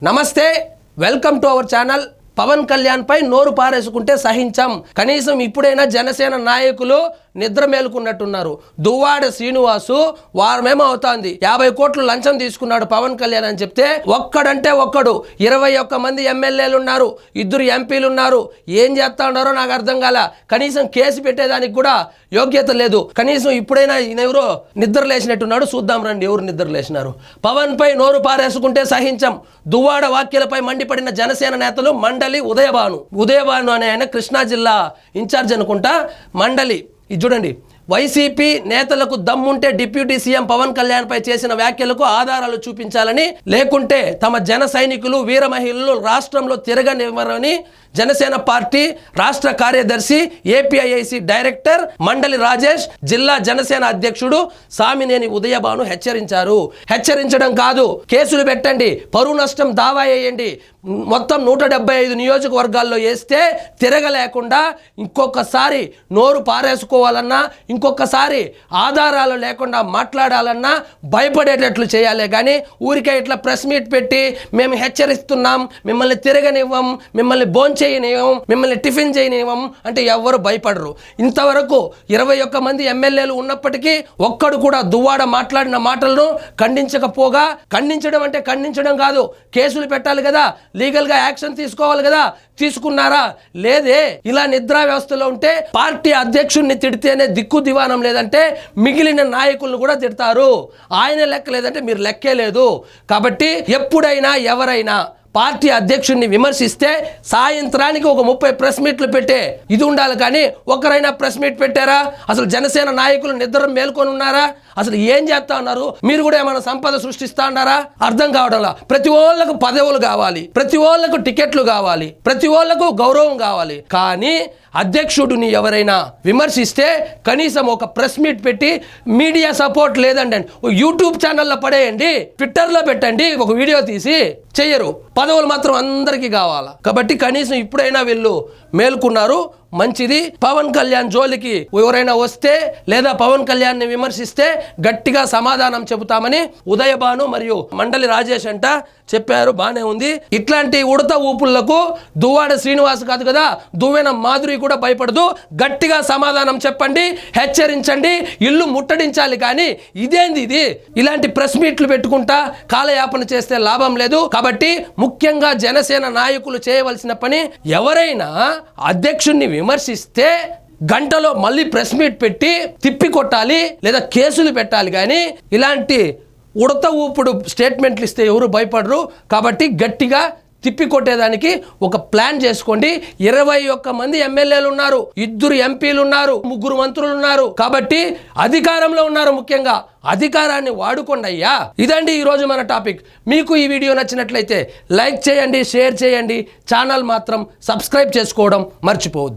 నమస్తే, welcome to our channel. Pawan Kalyan పై నోరు పారేసుకుంటే సహించాం. కనీసం ఇప్పుడైనా జనసేన నాయకులు నిద్ర మేలుకున్నట్టున్నారు. దువ్వాడ శ్రీనివాసు వారమేమో అవుతాంది 50 కోట్లు లంచం తీసుకున్నాడు పవన్ కళ్యాణ్ అని చెప్తే ఒక్కడంటే ఒక్కడు 21 మంది ఎమ్మెల్యేలు ఉన్నారు, 2 ఎంపీలు ఉన్నారు. ఏం చేస్తా ఉన్నారో నాకు అర్థం కాల. కనీసం కేసు పెట్టేదానికి కూడా యోగ్యత లేదు. కనీసం ఇప్పుడైనా ఎవరో నిద్ర లేచినట్టున్నాడు. చూద్దాం రండి ఎవరు నిద్ర లేచినారు. పవన్ పై నోరు పారేసుకుంటే సహించం. దువ్వాడ వ్యాఖ్యలపై మండిపడిన జనసేన నేతలు మండలి ఉదయభాను అనే ఆయన కృష్ణా జిల్లా ఇన్ఛార్జ్ అనుకుంటా. మండలి ఇది చూడండి. వైసీపీ నేతలకు దమ్ముంటే డిప్యూటీ సీఎం పవన్ కళ్యాణ్ పై చేసిన వ్యాఖ్యలకు ఆధారాలు చూపించాలని, లేకుంటే తమ జన సైనికులు వీర మహిళలు రాష్ట్రంలో తిరగనివ్వరని జనసేన పార్టీ రాష్ట్ర కార్యదర్శి ఏపీఐఐసి డైరెక్టర్ మండలి రాజేష్, జిల్లా జనసేన అధ్యక్షుడు సామినేని ఉదయభాను హెచ్చరించారు. హెచ్చరించడం కాదు, కేసులు పెట్టండి, పరువు నష్టం దావా వేయండి. మొత్తం 175 నియోజకవర్గాల్లో వేస్తే తిరగలేకుండా ఇంకొకసారి నోరు పారేసుకోవాలన్నా, ఇంకొకసారి ఆధారాలు లేకుండా మాట్లాడాలన్నా భయపడేటట్లు చేయాలి. కానీ ఊరికే ఇట్లా ప్రెస్ మీట్ పెట్టి మేము హెచ్చరిస్తున్నాం, మిమ్మల్ని తిరగనివ్వం, మిమ్మల్ని చేయనివ్వం, మిమ్మల్ని టిఫిన్ చేయనివ్వం అంటే ఎవ్వరు భయపడరు. ఇంతవరకు 21 మంది ఎమ్మెల్యేలు ఉన్నప్పటికీ ఒక్కడు కూడా దువ్వాడ మాట్లాడిన మాటలను ఖండించకపోగా, ఖండించడం అంటే ఖండించడం కాదు, కేసులు పెట్టాలి కదా, లీగల్గా యాక్షన్ తీసుకోవాలి కదా. తీసుకున్నారా? లేదే. ఇలా నిద్రా వ్యవస్థలో ఉంటే పార్టీ అధ్యక్షుడిని తిడితేనే దిక్కు దివానం లేదంటే మిగిలిన నాయకులను కూడా తిడతారు. ఆయన లెక్క లేదంటే మీరు లెక్కే లేదు. కాబట్టి ఎప్పుడైనా ఎవరైనా పార్టీ అధ్యక్షుడిని విమర్శిస్తే సాయంత్రానికి ఒక 30 ప్రెస్ మీట్లు పెట్టే ఇది ఉండాలి. కానీ ఒకరైనా ప్రెస్ మీట్ పెట్టారా? అసలు జనసేన నాయకులు నిద్ర మేల్కొని ఉన్నారా? అసలు ఏం చేస్తా ఉన్నారు? మీరు కూడా ఏమైనా సంపద సృష్టిస్తా ఉన్నారా? అర్థం కావడంలా. ప్రతి వాళ్ళకు పదవులు కావాలి, ప్రతి వాళ్ళకు టికెట్లు కావాలి, ప్రతి వాళ్ళకు గౌరవం కావాలి. కానీ అధ్యక్షుడిని ఎవరైనా విమర్శిస్తే కనీసం ఒక ప్రెస్ మీట్ పెట్టి మీడియా సపోర్ట్ లేదండి, యూట్యూబ్ ఛానల్లో పడేయండి, ట్విట్టర్లో పెట్టండి, ఒక వీడియో తీసి చెయ్యరు. పదవులు మాత్రం అందరికీ కావాలా. కాబట్టి కనీసం ఇప్పుడైనా వీళ్ళు మేల్కున్నారు, మంచిది. పవన్ కళ్యాణ్ జోలికి ఎవరైనా వస్తే లేదా పవన్ కళ్యాణ్ని విమర్శిస్తే గట్టిగా సమాధానం చెబుతామని ఉదయభాను మరియు మండలి రాజేష్ అంట చెప్పారు. బానే ఉంది. ఇట్లాంటి ఉడత ఊపుళ్లకు దువ్వాడ శ్రీనివాస్ కాదు కదా, దువ్వెన మాధురి కూడా భయపడదు. గట్టిగా సమాధానం చెప్పండి, హెచ్చరించండి, ఇల్లు ముట్టడించాలి. కానీ ఇదేంది ఇది? ఇలాంటి ప్రెస్ మీట్లు పెట్టుకుంటా కాలయాపన చేస్తే లాభం లేదు. కాబట్టి ముఖ్యంగా జనసేన నాయకులు చేయవలసిన పని, ఎవరైనా అధ్యక్షుడిని విమర్శిస్తే గంటలో మళ్ళీ ప్రెస్ మీట్ పెట్టి తిప్పి కొట్టాలి లేదా కేసులు పెట్టాలి. కానీ ఇలాంటి ఉడత ఊపుడు స్టేట్మెంట్లు ఇస్తే ఎవరు భయపడరు. కాబట్టి గట్టిగా తిప్పి కొట్టేదానికి ఒక ప్లాన్ చేసుకోండి. 21 మంది ఎమ్మెల్యేలు ఉన్నారు, 2 ఎంపీలు ఉన్నారు, 3 మంత్రులు ఉన్నారు. కాబట్టి అధికారంలో ఉన్నారు. ముఖ్యంగా అధికారాన్ని వాడుకోండి అయ్యా. ఇదండి ఈరోజు మన టాపిక్. మీకు ఈ వీడియో నచ్చినట్లయితే లైక్ చేయండి, షేర్ చేయండి, ఛానల్ మాత్రం సబ్స్క్రైబ్ చేసుకోవడం మర్చిపోవద్దు.